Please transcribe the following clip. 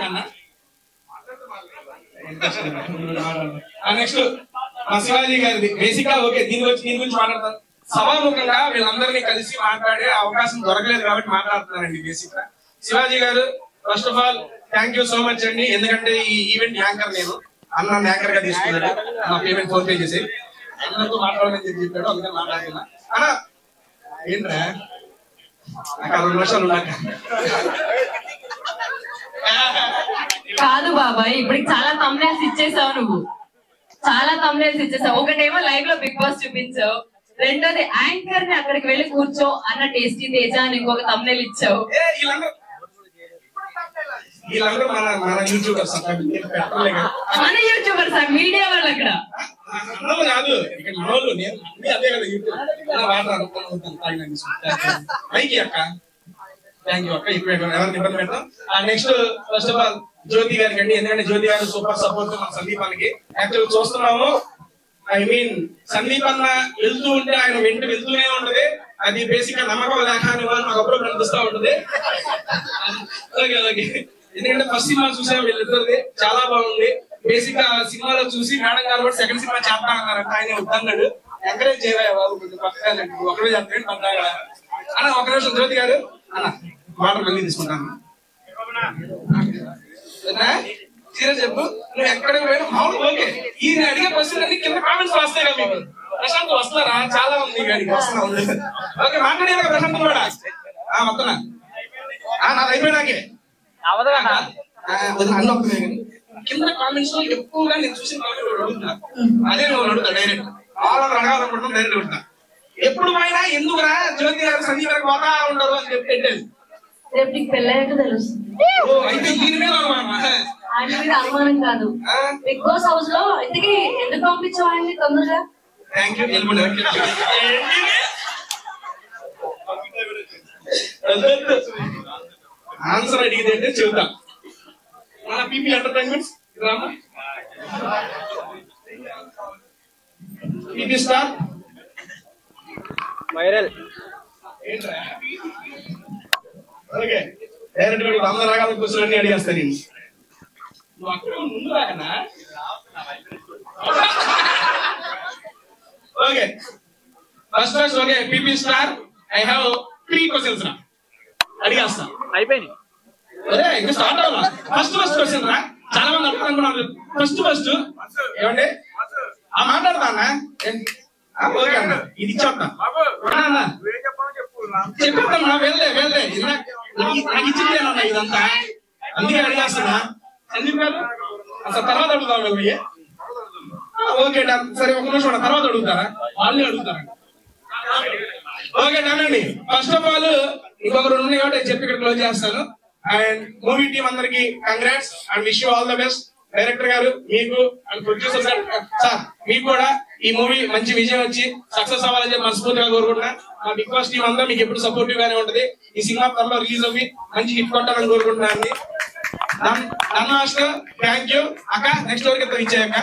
అన్న. నెక్స్ట్ మా శివాజీ గారిది బేసిక్ గా ఓకే, దీని గురించి మాట్లాడతాను. సభాముఖంగా వీళ్ళందరినీ కలిసి మాట్లాడే అవకాశం దొరకలేదు కాబట్టి మాట్లాడుతున్నానండి. బేసిక్ గా శివాజీ గారు first of all thank you so much అండి. ఎందుకంటే ఈ ఈవెంట్ యాంకర్ నేను, అన్న యాంకర్ గా తీసుకున్నాడు. నా పేమెంట్ ఫోన్ పే చేసి అందరితో మాట్లాడమని చెప్పాడు, అందుకని మాట్లాడుతున్నా. అన్నా ఏంట్రా నాకు 2 నిమిషాలు ఉన్నాక కాదు బాబాయ్, ఇప్పుడు చాలా thumbnails ఇచ్చేసావు నువ్వు, చాలా thumbnails ఇచ్చేసావు. ఒకటేమో లైవ్ లో బిగ్ బాస్ చూపించావు, రెండోది యాంకర్ ని అక్కడికి వెళ్ళి కూర్చో అన్న టేస్టీ తేజ అని ఇంకొక thumbnail ఇచ్చావు. వీళ్ళందరూ మన యూట్యూబర్స్, మన యూట్యూబర్స్ మీడియా వాళ్ళు అక్కడ కాదు, ఇక్కడ మనోళ్ళు. నేను అదే కదా యూట్యూబ్ అక్క. థ్యాంక్ యూ అక్క. ఇప్పుడు ఎవరికి ఇబ్బంది పెడతాం. నెక్స్ట్ ఫస్ట్ ఆఫ్ ఆల్ జ్యోతి గారికి అండి, ఎందుకంటే జ్యోతి గారు సూపర్ సపోర్ట్ మన సందీపానికి. యాక్చువల్ చూస్తున్నాము, ఐ మీన్ సందీప్ అన్న వెళ్తూ ఉంటే ఆయన వెంట వెళ్తూనే ఉంటది. అది బేసిక్ గా నమ్మకం లేక మాకు అప్పుడు కనిపిస్తూ ఉంటది. ఓకే ఓకే, ఎందుకంటే ఫస్ట్ సినిమా చూసాం వీళ్ళిద్దరిది, చాలా బాగుంది. బేసిక్ గా సినిమాలో చూసి మేడం గారు కూడా సెకండ్ సినిమా చేస్తా అన్నారంట. ఆయన వద్దన్నాడు. ఎంకరేజ్ చేయవా బాబు, పక్కగా ఒకరే చెప్పండి పక్కగా అన్న. ఒక నిమిషం జ్యోతి గారు అన్న, వాటర్ మళ్ళీ తీసుకుంటాను. సీరియస్ చెప్పు, నువ్వు ఎక్కడికి పోయినా మామూలు ఓకే. ఈయన అడిగే క్వశ్చన్ అన్ని కింద కామెంట్స్ వస్తాయి కదా మీకు. ప్రశాంత్ వస్తారా? చాలా ఉంది గాడికి వస్తున్నా ఉంది. ఓకే మాట్లాడేది కదా ప్రశాంత్ కూడా వస్తున్నా. నాది అయిపోయినాకే అన్ని వస్తున్నాయి కానీ కింద కామెంట్స్ లో ఎక్కువగా నేను చూసిన అడుగుతున్నా. అదే నువ్వు అడుగుతా డైరెక్ట్, ఆల్ అడగాలనుకుంటున్నా డైరెక్ట్ అడుగుతా. ఎప్పుడు పోయినా ఎందుకురా జ్యోతి గారు సందీప్ గారు పోతా ఉండరు అని చెప్పి పెట్టేది. రేపు నీకు పెళ్ళాక తెలుస్తుంది. అయితే దీని మీద ఆయన మీద అనుమానం కాదు. బిగ్ బాస్ హౌస్ లో ఇంతకీ ఎందుకు పంపించావు ఆయన్ని తొందరగా? ఆన్సర్ అడిగితే అంటే చెబుతా. మన PP entertainments PP star viral. Okay direct గా 100 రకాల క్వశ్చన్ అడిగేస్తా నేను. నువ్వు అక్కడ ముందు రాకనా? Okay first okay PP star, I have 3 questions రా, అడిగేస్తా. అయిపోయింది. ఇంకా స్టార్ట్ అవ్వాలా? ఫస్ట్ క్వశ్చన్ రా, చాలా మంది అడుగుతున్నారు. ఫస్ట్ ఏమండి మాట్లాడతా అన్న. ఓకే అన్న, ఇది ఇచ్చేస్తా. చెప్పేస్తామన్నా, వెళ్ళే నాకు ఇచ్చిందేనన్నా ఇదంతా, అందుకే అడిగేస్తున్నా. సందీప్ గారు అసలు తర్వాత అడుగుతాం వెళ్ళి. Okay done. సరే ఒక నిమిషం తర్వాత అడుగుతారా? వాళ్ళే అడుగుతారా? ఓకే డన్ అండి. ఫస్ట్ ఆఫ్ ఆల్ ఇంకొక 2 ఉన్నాయి కాబట్టి చెప్పి ఇక్కడ క్లోజ్ చేస్తాను. అండ్ మూవీ టీమ్ అందరికి congrats and wish you all the best. Director గారు మీకు అండ్ ప్రొడ్యూసర్ సార్ మీకు కూడా ఈ మూవీ మంచి విజయం వచ్చి సక్సెస్ అవ్వాలని చెప్పి మనస్ఫూర్తిగా కోరుకుంటున్నా. మా బిగ్ బాస్ టీం అంతా మీకు ఎప్పుడు సపోర్టివ్ గానే ఉంటది. ఈ సినిమా త్వరలో రిలీజ్ అవ్వి మంచి హిట్ కొట్టాలని కోరుకుంటున్నాను. థ్యాంక్ యూ అక్క. నెక్స్ట్ వరకు ఇచ్చాయక్క.